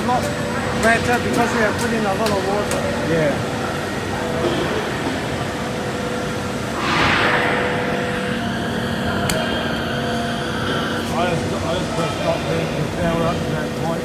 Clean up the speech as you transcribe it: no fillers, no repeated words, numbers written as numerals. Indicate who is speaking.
Speaker 1: not better because we have put in a lot of water.
Speaker 2: Yeah. I just press stop there because now we're up to that point.